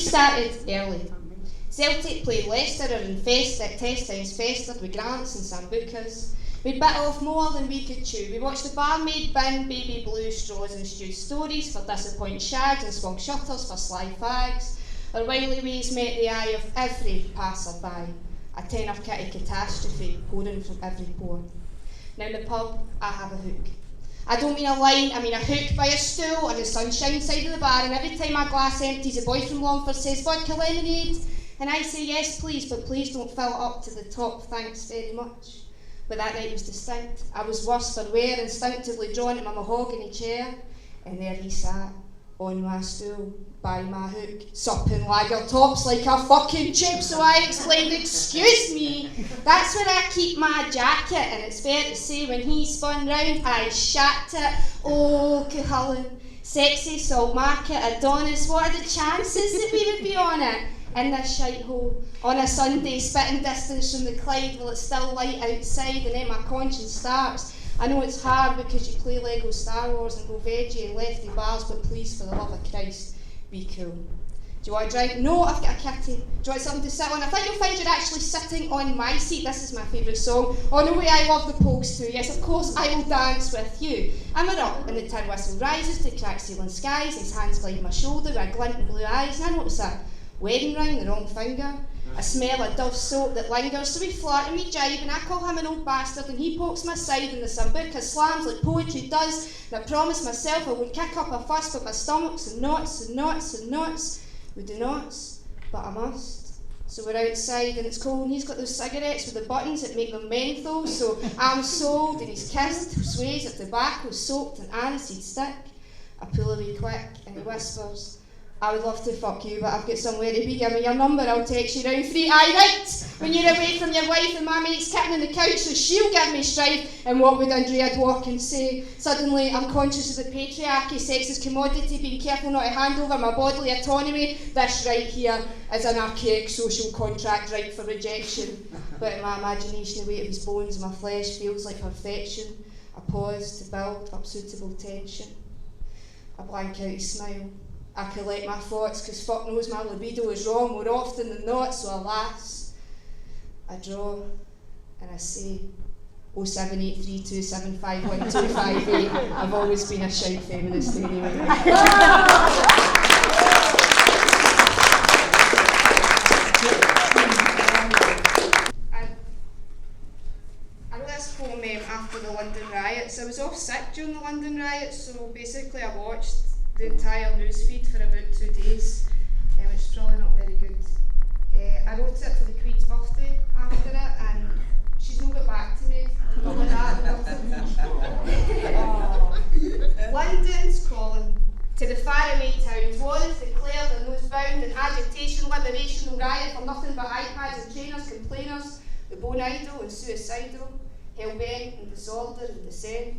started early. Celtic played Leicester or in test times festered with grants and sambucas. We bit off more than we could chew. We watched the barmaid bin baby blue straws and stewed stories for disappointed shags and swung shutters for sly fags. Our wily ways met the eye of every passer-by, a tenor kitty catastrophe pouring from every pore. Now in the pub, I have a hook. I don't mean a line, I mean a hook by a stool on the sunshine side of the bar, and every time my glass empties, a boy from Longford says, "Vodka lemonade?" And I say, "Yes please, but please don't fill it up to the top, thanks very much." But that night was distinct. I was worse for wear, instinctively drawn to my mahogany chair, and there he sat, on my stool, by my hook, supping lager tops like a fucking tube. So I exclaimed, "Excuse me, that's where I keep my jacket." And it's fair to say, when he spun round, I shat it. Oh, Cuchulainn, sexy salt market, Adonis, what are the chances that we would be on it? In this shite hole, on a Sunday, spitting distance from the Clyde while it's still light outside, and then my conscience starts. I know it's hard because you play Lego Star Wars and go veggie and lefty bars, but please, for the love of Christ, be cool. Do you want a drink? No, I've got a kitty. Do you want something to sit on? I think you'll find you're actually sitting on my seat. This is my favourite song. On the way, I love the Pogues too. Yes, of course, I will dance with you. And we're up, and the tin whistle rises to crack ceiling skies. His hands glide my shoulder with a glint in blue eyes, and I notice a wedding ring, the wrong finger, a smell of Dove soap that lingers. So we flirt and we jibe, and I call him an old bastard, and he pokes my side, and the sambuca slams like poetry does. And I promise myself I won't kick up a fuss, but my stomach's in knots and knots and knots. We do knots, but I must. So we're outside and it's cold, and he's got those cigarettes with the buttons that make them menthol. So I'm sold, and he's kissed, sways of tobacco soaked in aniseed stick. I pull away quick, and he whispers, "I would love to fuck you, but I've got somewhere to be. Give me your number, I'll text you round free." Aye, right! When you're away from your wife and my mate's kicking on the couch, so she'll give me strife. And what would Andrea walk and say? Suddenly, I'm conscious of the patriarchy, sexist commodity, being careful not to hand over my bodily autonomy. This right here is an archaic social contract ripe for rejection. But in my imagination, the weight of his bones and my flesh feels like perfection. I pause to build up suitable tension. I blank out his smile. I collect my thoughts, cause fuck knows my libido is wrong more often than not, so alas, I draw and I say, 07832751258. I've always been a shite feminist anyway. I wrote this poem after the London riots. I was off sick during the London riots, so basically I watched the entire news feed for about 2 days, which is probably not very good. I wrote it for the Queen's birthday after it, and she's not got back to me. London's calling to the faraway towns. War is declared and those bound in agitation, liberation will riot for nothing but iPads and trainers, complainers, the bone idle and suicidal, hell-bent and disorder and dissent,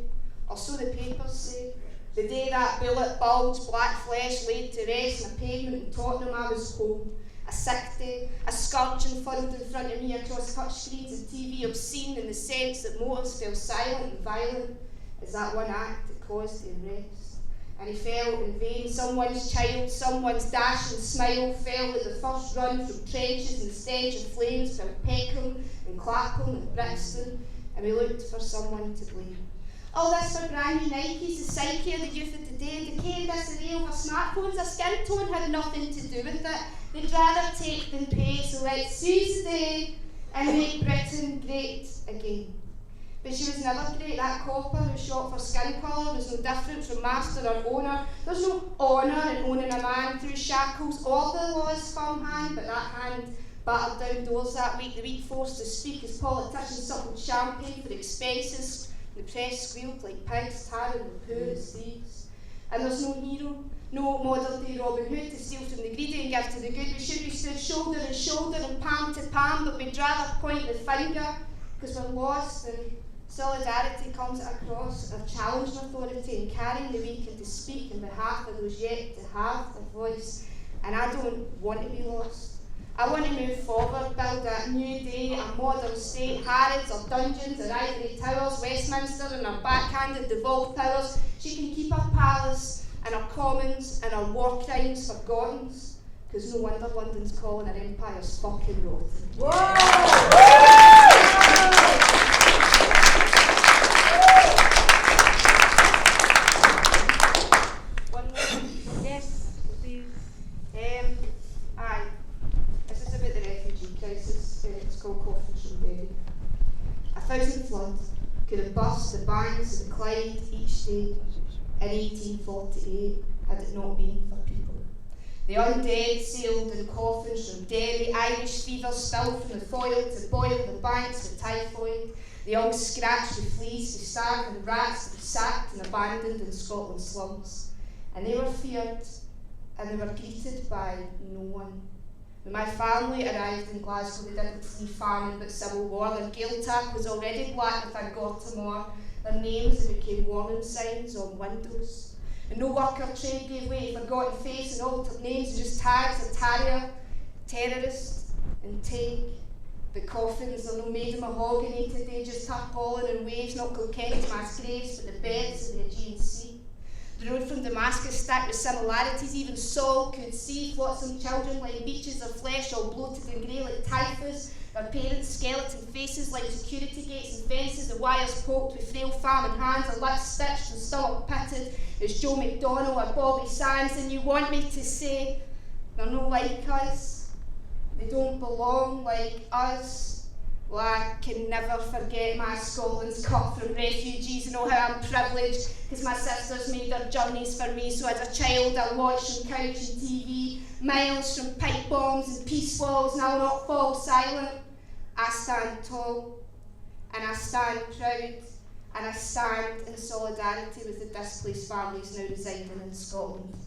or so the papers say. The day that bullet bulged, black flesh laid to rest on a pavement in Tottenham, I was home. A sick day, a scourging furrowed in front of me across touchscreens and TV, obscene in the sense that motives fell silent and violent as that one act that caused the unrest. And he fell in vain. Someone's child, someone's dashing smile fell at the first run from trenches, and the stench of flames from Peckham and Clapham and Brixton, and we looked for someone to blame. All this for brand new Nikes, the psyche of the youth of today, and decaying disarray over smartphones. A skin tone had nothing to do with it. They'd rather take than pay, so let's seize the day and make Britain great again. But she was never great. That copper who shot for skin colour was no different from master or owner. There's no honour in owning a man through shackles or the law's firm hand, but that hand battered down doors that week, the weak forced to speak as politicians suckled champagne for expenses. The press squealed like pigs, tarring and poor as thieves. And there's no hero, no modern day Robin Hood to steal from the greedy and give to the good. We should be stood shoulder to shoulder and palm to palm, but we'd rather point the finger because we're lost, and solidarity comes at a cross of challenging authority and carrying the weak and to speak on behalf of those yet to have a voice. And I don't want to be lost. I want to move forward, build a new day, a modern state, Harrods or dungeons or ivory towers, Westminster and our backhanded devolved powers. She can keep our palace and our commons and our war crimes forgotten. because no wonder London's calling her empire's fucking rotten. One more. Yes, please. Aye. This is about the refugee crisis. It's called Coffins and Derry. 1,000 floods could have burst the banks of the Clyde each day in 1848 had it not been for people. The undead sailed in coffins from Derry, Irish fever spilled from the foil to boil the banks with typhoid, the young scratched with fleas, the starving rats that were sacked and abandoned in Scotland's slums. And they were feared, and they were greeted by no one. When my family arrived in Glasgow, they didn't flee famine but civil war. Their Gaeltacht was already black with a Gortamore. Their names became warning signs on windows. And no worker trade gave way, forgotten face and altered names, just tags of tarrier, terrorist and take. The coffins are no made of mahogany today, just tarpaulin and waves, not Kilkenny's mass graves, but the beds of the Aegean Sea. The road from Damascus stacked with similarities, even Saul could see flotsam children like beaches of flesh all bloated and grey like typhus, their parents' skeleton faces like security gates and fences, the wires poked with frail famine hands, their lips stitched and stomach pitted as Joe McDonnell or Bobby Sands. And you want me to say they're no like us, they don't belong like us? Well, I can never forget my Scotland's cut from refugees and know how I'm privileged because my sisters made their journeys for me. So as a child I watched from couch and TV, miles from pipe bombs and peace walls, and I will not fall silent. I stand tall, and I stand proud, and I stand in solidarity with the displaced families now residing in Scotland.